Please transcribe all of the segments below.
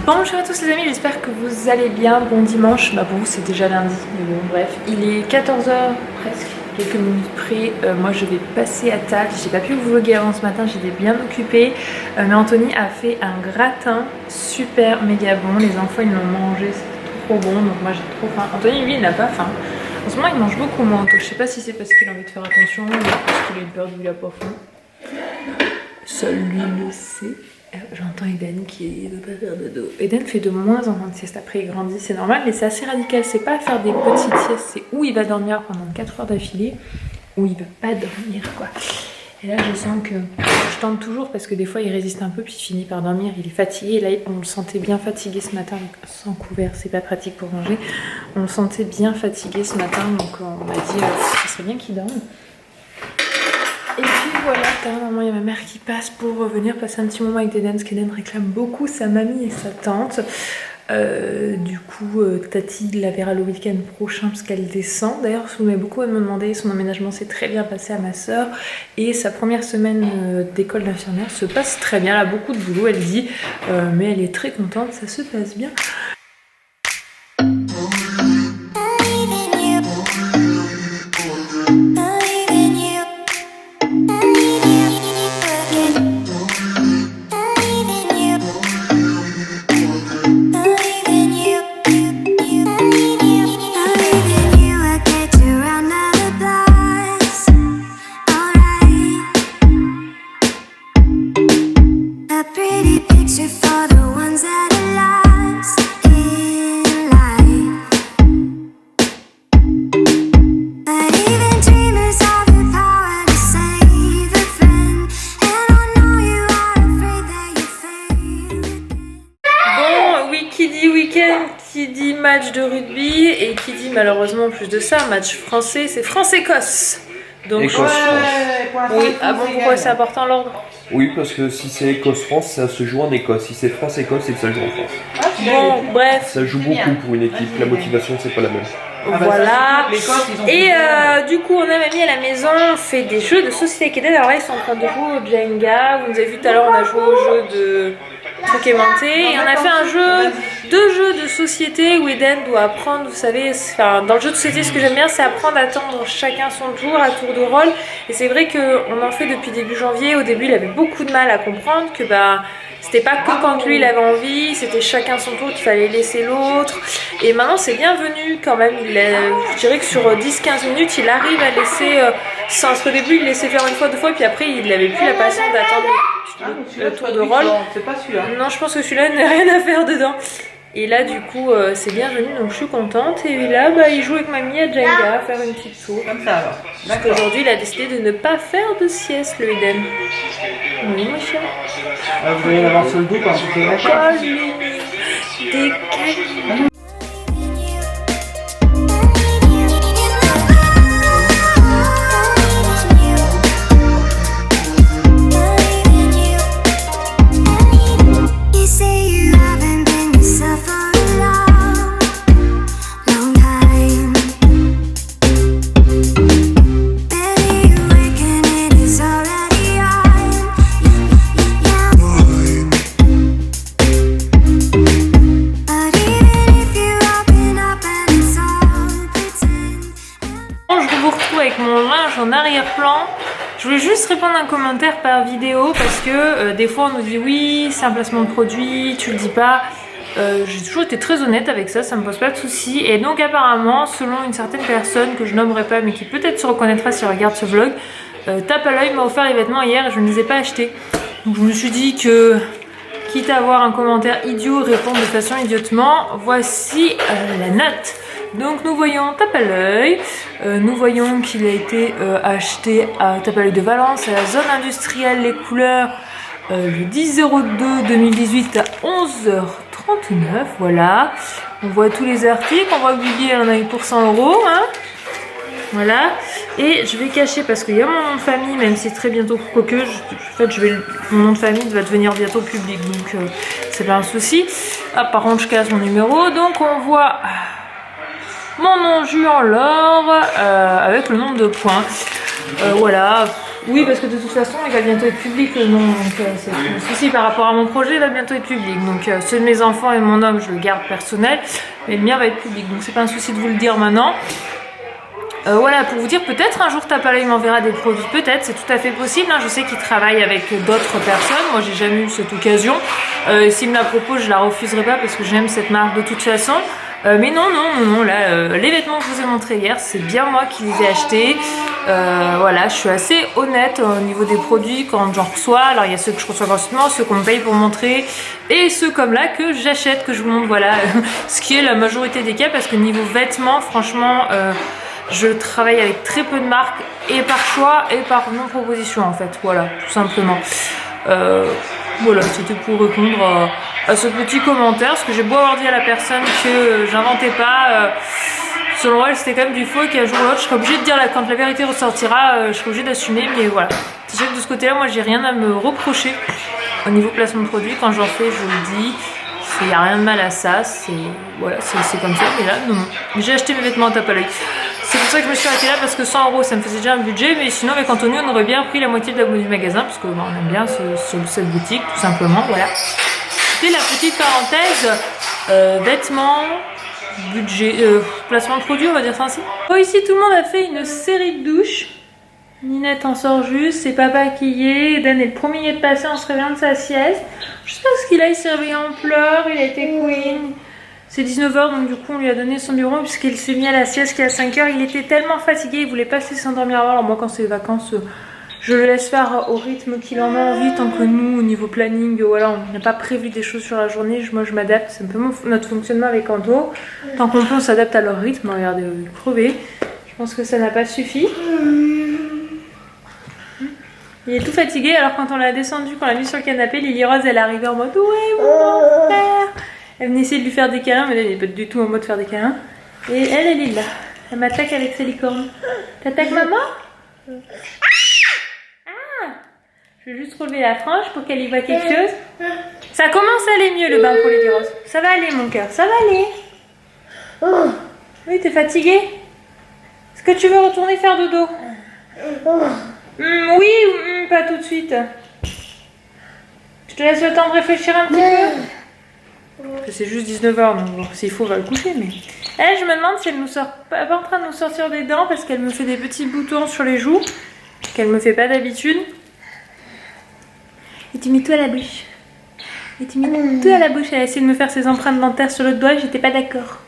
Bonjour à tous les amis, j'espère que vous allez bien, bon dimanche, bah pour vous c'est déjà lundi, mais bon bref, il est 14 h presque, quelques minutes près, moi je vais passer à table, j'ai pas pu vous vlogger avant ce matin, j'étais bien occupée, mais Anthony a fait un gratin super méga bon, les enfants ils l'ont mangé, c'était trop bon, donc moi j'ai trop faim. Anthony lui il n'a pas faim, en ce moment il mange beaucoup moins, je sais pas si c'est parce qu'il a envie de faire attention ou parce qu'il a une peur du lapin faim, seul lui le sait. J'entends Eden qui ne veut pas faire de dos. Eden fait de moins en moins de sieste, après il grandit, c'est normal, mais c'est assez radical. C'est pas faire des petites siestes, c'est où il va dormir pendant 4 heures d'affilée, ou il veut pas dormir quoi. Et là je sens que je tente toujours parce que des fois il résiste un peu puis il finit par dormir, il est fatigué. Là on le sentait bien fatigué ce matin, sans couvert, c'est pas pratique pour manger. On le sentait bien fatigué ce matin, donc on m'a dit ce serait bien qu'il dorme. Et puis voilà, normalement il y a ma mère qui passe pour venir passer un petit moment avec Eden, parce qu'Eden réclame beaucoup sa mamie et sa tante. Du coup, Tati la verra le week-end prochain parce qu'elle descend. D'ailleurs, vous m'avez beaucoup à me demander, son emménagement s'est très bien passé à ma soeur. Et sa première semaine d'école d'infirmière se passe très bien, elle a beaucoup de boulot, elle dit. Mais elle est très contente, ça se passe bien. Qui dit match de rugby et qui dit malheureusement en plus de ça match français, c'est France-Écosse. Donc Écosse-France. Oui, ah bon, pourquoi c'est important l'ordre? Oui, parce que si c'est Écosse-France, ça se joue en Écosse. Si c'est France-Écosse, c'est que ça joue en France. Bon, bref. Ça joue beaucoup pour une équipe, la motivation c'est pas la même. Voilà. Et du coup, on a mamie à la maison, on fait des jeux de société avec Eden. Alors là, ils sont en train de jouer au Jenga. Vous nous avez vu tout à l'heure, on a joué au jeu de truc aimanté. Et on a fait un jeu, 2 jeux de société où Eden doit apprendre, vous savez, enfin, dans le jeu de société, ce que j'aime bien, c'est apprendre à attendre chacun son tour, à tour de rôle. Et c'est vrai qu'on en fait depuis début janvier. Au début, il avait beaucoup de mal à comprendre que c'était pas que quand lui il avait envie, c'était chacun son tour, qu'il fallait laisser l'autre. Et maintenant c'est bienvenu quand même, je dirais que sur 10-15 minutes il arrive à laisser, au début il laissait faire une fois, 2 fois, et puis après il n'avait plus la patience d'attendre le tour de rôle. C'est pas celui-là. Non, je pense que celui-là n'a rien à faire dedans. Et là du coup c'est bienvenu, donc je suis contente. Et là il joue avec mamie à Jenga, à faire une petite tour. Comme ça alors. Parce qu'aujourd'hui il a décidé de ne pas faire de sieste, le Eden. Oui mon chien. Vous allez l'avoir sur le dos quand vous faites la Oh lui, des câlins. En arrière-plan, je voulais juste répondre à un commentaire par vidéo parce que des fois on nous dit oui c'est un placement de produit, tu le dis pas. J'ai toujours été très honnête avec ça, ça me pose pas de soucis. Et donc apparemment selon une certaine personne que je nommerai pas mais qui peut-être se reconnaîtra si elle regarde ce vlog, Tape à l'œil m'a offert les vêtements hier et je ne les ai pas achetés. Donc je me suis dit que quitte à avoir un commentaire idiot, répondre de façon idiotement, voici la note. Donc nous voyons Tape à l'œil, nous voyons qu'il a été acheté à Tape à l'œil de Valence, à la zone industrielle Les Couleurs, le 10/02/2018 à 11h39, voilà. On voit tous les articles, on voit que Bibi elle en a eu pour 100 €, hein. Voilà, et je vais cacher parce qu'il y a mon nom de famille, même si c'est très bientôt, quoique, en fait, mon nom de famille va devenir bientôt public, donc c'est pas un souci. Ah, par contre, je cache mon numéro, donc on voit mon nom Ju en l'or avec le nombre de points. Voilà, oui, parce que de toute façon, il va bientôt être public le nom, donc c'est un souci par rapport à mon projet, il va bientôt être public. Donc ceux de mes enfants et mon homme, je le garde personnel, mais le mien va être public, donc c'est pas un souci de vous le dire maintenant. Voilà, pour vous dire, peut-être un jour Tape à l'œil m'enverra des produits, peut-être, c'est tout à fait possible, hein. Je sais qu'il travaille avec d'autres personnes, moi j'ai jamais eu cette occasion, s'il me la propose je la refuserai pas parce que j'aime cette marque de toute façon, mais non, là, les vêtements que je vous ai montrés hier, c'est bien moi qui les ai achetés, voilà, je suis assez honnête au niveau des produits quand j'en reçois, alors il y a ceux que je reçois gratuitement, ceux qu'on me paye pour montrer, et ceux comme là que j'achète, que je vous montre, voilà, ce qui est la majorité des cas, parce que niveau vêtements, franchement, je travaille avec très peu de marques et par choix et par non-proposition en fait, voilà, tout simplement. Voilà, c'était pour répondre à ce petit commentaire, parce que j'ai beau avoir dit à la personne que j'inventais pas, selon elle c'était quand même du faux et qu'un jour ou l'autre je serais obligée de dire, là, quand la vérité ressortira, je serai obligée d'assumer, mais voilà. C'est sûr que de ce côté là, moi j'ai rien à me reprocher au niveau placement de produit, quand j'en fais je le dis. Il n'y a rien de mal à ça, c'est voilà, c'est comme ça, mais là, non. J'ai acheté mes vêtements à Tape à l'œil. C'est pour ça que je me suis arrêtée là, parce que 100 € ça me faisait déjà un budget, mais sinon avec Anthony on aurait bien pris la moitié de la du magasin, parce que on aime bien cette boutique, tout simplement, voilà. C'était la petite parenthèse, vêtements, budget, placement de produit, on va dire ça ainsi. Bon, ici tout le monde a fait une série de douches. Ninette en sort juste, c'est papa qui y est, Dan est le premier de passer en se réveillant de sa sieste. Je sais pas ce qu'il a, il s'est réveillé en pleurs, il a été queen. C'est 19 h, donc du coup on lui a donné son biberon puisqu'il s'est mis à la sieste qui est à 5 h. Il était tellement fatigué, il voulait pas se laisser s'endormir avant. Alors moi quand c'est les vacances, je le laisse faire au rythme qu'il en a envie, tant que nous au niveau planning, voilà, on n'a pas prévu des choses sur la journée. Moi je m'adapte, c'est un peu notre fonctionnement avec Anto. Tant qu'on peut on s'adapte à leur rythme, regardez, crever. Je pense que ça n'a pas suffi. Il est tout fatigué, alors quand on l'a descendu, quand on l'a mis sur le canapé, Lily Rose elle est arrivée en mode ouais mon frère. Elle venait essayer de lui faire des câlins, mais elle n'est pas du tout en mode faire des câlins. Et elle est là. Elle m'attaque avec ses licornes. T'attaques maman? Ah! Je vais juste relever la frange pour qu'elle y voit quelque chose. Ça commence à aller mieux le bain pour Lily Rose. Ça va aller mon cœur, ça va aller. Oui, t'es fatiguée? Est-ce que tu veux retourner faire dodo? Oui, pas tout de suite. Je te laisse le temps de réfléchir un petit peu. C'est juste 19 h, donc bon, s'il faut, on va le coucher. Mais elle, je me demande si elle nous sort pas en train de nous sortir des dents parce qu'elle me fait des petits boutons sur les joues qu'elle me fait pas d'habitude. Et tu mets tout à la bouche. Et tu mets tout à la bouche. Elle a essayé de me faire ses empreintes dentaires sur le doigt et j'étais pas d'accord.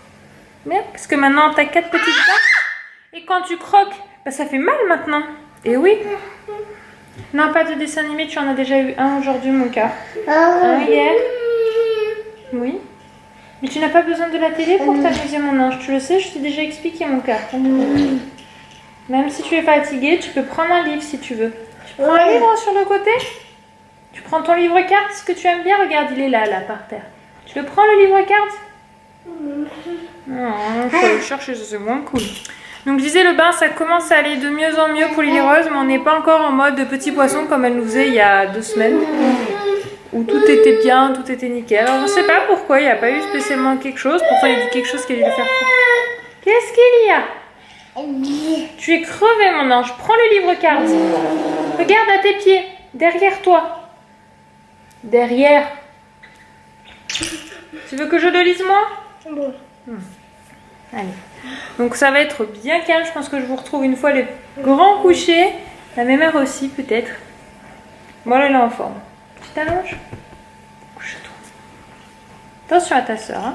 Mais parce que maintenant t'as 4 petites dents et quand tu croques, bah, ça fait mal maintenant. Et oui. Non, pas de dessin animé, tu en as déjà eu un aujourd'hui, mon cœur. Un hier. Oui. Mais tu n'as pas besoin de la télé pour t'amuser, mon ange. Tu le sais, je t'ai déjà expliqué, mon cœur. Même si tu es fatigué, tu peux prendre un livre si tu veux. Tu prends un livre sur le côté. Tu prends ton livre carte, ce que tu aimes bien. Regarde, il est là, par terre. Tu le prends, le livre carte? Non, il faut le chercher, c'est moins cool. Donc je disais, le bain ça commence à aller de mieux en mieux pour Lily Rose, mais on n'est pas encore en mode petit poisson comme elle nous faisait il y a 2 semaines, où tout était bien, tout était nickel. Alors je ne sais pas pourquoi, il n'y a pas eu spécialement quelque chose, pourtant il y a quelque chose qui allait lui faire peur. Qu'est-ce qu'il y a? Tu es crevé mon ange, prends le livre carte. Regarde à tes pieds, derrière toi. Derrière. Tu veux que je le lise moi? Allez. Donc ça va être bien calme, je pense que je vous retrouve une fois les grands couchés. La même heure aussi peut-être. Voilà, elle est en forme. Tu t'allonges? Couche-toi. Attention à ta soeur. Hein.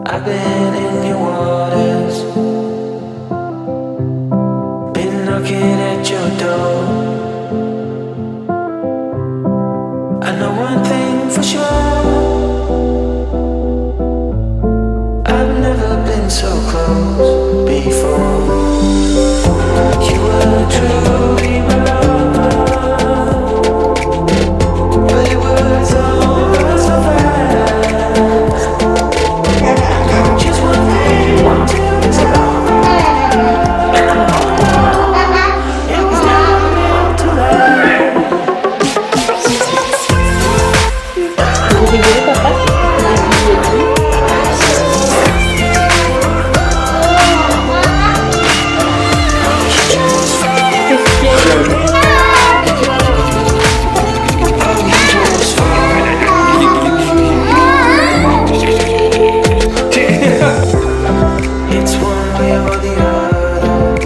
I've been in your waters, been knocking at your door. I know one thing for sure, I've never been so close before. You were truly my love, but it was over so fast. Just one thing to discover. It was never meant to last. Vous rigolez, papa? It's one way or the other.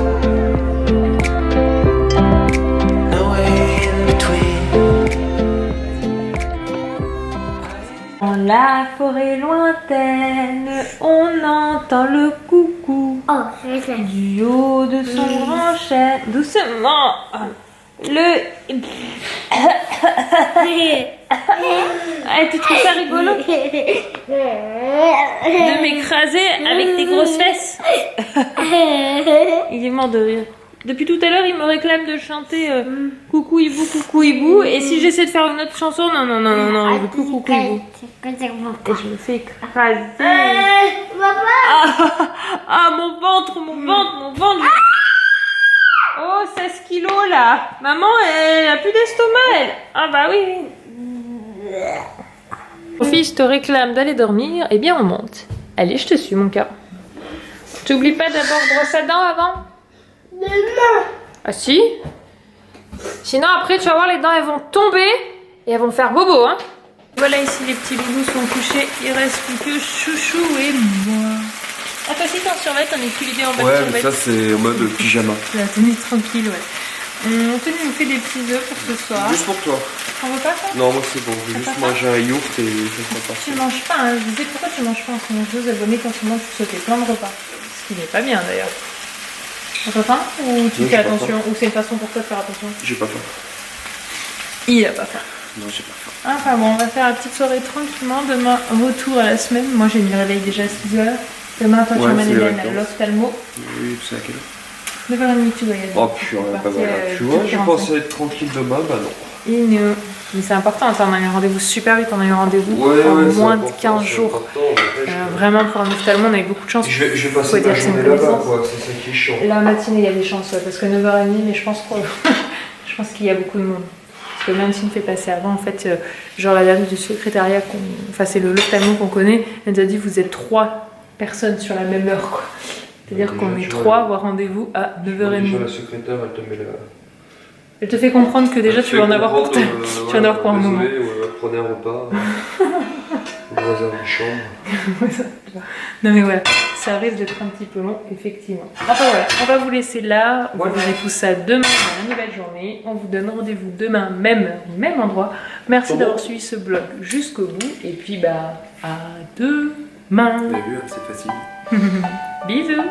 No way in between. Dans la forêt lointaine, on entend le coucou Oh, je vais faire. du haut de son grand chêne. Doucement. Le. Ah, tu trouves ça rigolo de m'écraser avec tes grosses fesses? Il est mort de rire. Depuis tout à l'heure, il me réclame de chanter coucou hibou, et si j'essaie de faire une autre chanson, non, il veut plus coucou hibou. Et je me fais écraser. Ah, mon ventre. Oh, 16 kilos là. Maman, elle a plus d'estomac, elle. Ah bah oui. Mon fils te réclame d'aller dormir, eh bien on monte. Allez, je te suis, mon cœur. T'oublies pas d'abord brosse à dents avant? Ah si? Sinon après tu vas voir, les dents elles vont tomber et elles vont faire bobo, hein. Voilà, ici les petits loulous sont couchés, il reste plus que Chouchou et moi. Ah toi aussi t'es en survêt, t'en es équilibré en bas de Ouais, survêt. mais ça c'est en mode pyjama. La tenue tranquille, ouais. Anthony nous fait des petits œufs pour ce soir. Juste pour toi. On veut pas ça? Non, moi c'est bon, je vais juste manger un yaourt et je serai Tu parti. manges pas, hein. Je disais pourquoi tu manges pas en ce moment. Je vous abonner qu'en ce moment tu sautais plein de repas. Ce qui n'est pas bien d'ailleurs. T'as pas faim? Ou tu Non, fais j'ai pas attention? Ou c'est une façon pour toi de faire attention? J'ai pas faim. Il a pas faim. Non, j'ai pas faim. Enfin bon, on va faire la petite soirée tranquillement. Demain, retour à la semaine. Moi j'ai mis le réveil déjà à 6h. Demain, toi tu Ouais, emmènes c'est les Hélène à vacances. l'ophtalmo. Oui, c'est à quelle heure? 9h30 tu dois y aller. Oh purée, bah voilà. Tu vois, je pensais être tranquille demain, bah non. Mais c'est important, on a eu un rendez-vous super vite, on a eu un rendez-vous Ouais, en ouais, c'est moins de important, 15 c'est jours. important, mais après, Vraiment pour un ophtalmo, on a eu beaucoup de chance. Je vais Faut passer dire ma que c'est une journée là-bas, connaissance. quoi, c'est ça qui est chiant. La matinée, il y a des chances, ouais, parce que 9h30, mais je pense qu'il y a beaucoup de monde. Parce que même si on fait passer avant, en fait, genre la dame du secrétariat, enfin c'est l'ophtalmo qu'on connaît, elle nous a dit vous êtes 3 personnes sur la même heure, quoi. C'est-à-dire Déjà, qu'on est tu vois, 3 avoir rendez-vous à Déjà, 9h30. la secrétaire, elle te met la... Elle te fait comprendre que déjà tu vas en avoir pour ta... tu vas en avoir pour un moment. Désolé, ouais, prenez un repas. On réserve une chambre. Non mais voilà, ça risque d'être un petit peu long, effectivement. Enfin voilà, on va vous laisser là. Vous verrez tout ça demain dans une nouvelle journée. On vous donne rendez-vous demain, même endroit. Merci d'avoir suivi ce vlog jusqu'au bout. Et puis bah, à demain. Vous avez vu, c'est facile. Bisous.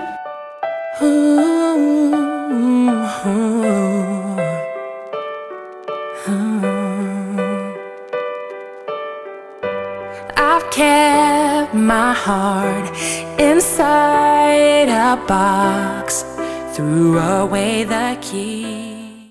I've kept my heart inside a box, threw away the key.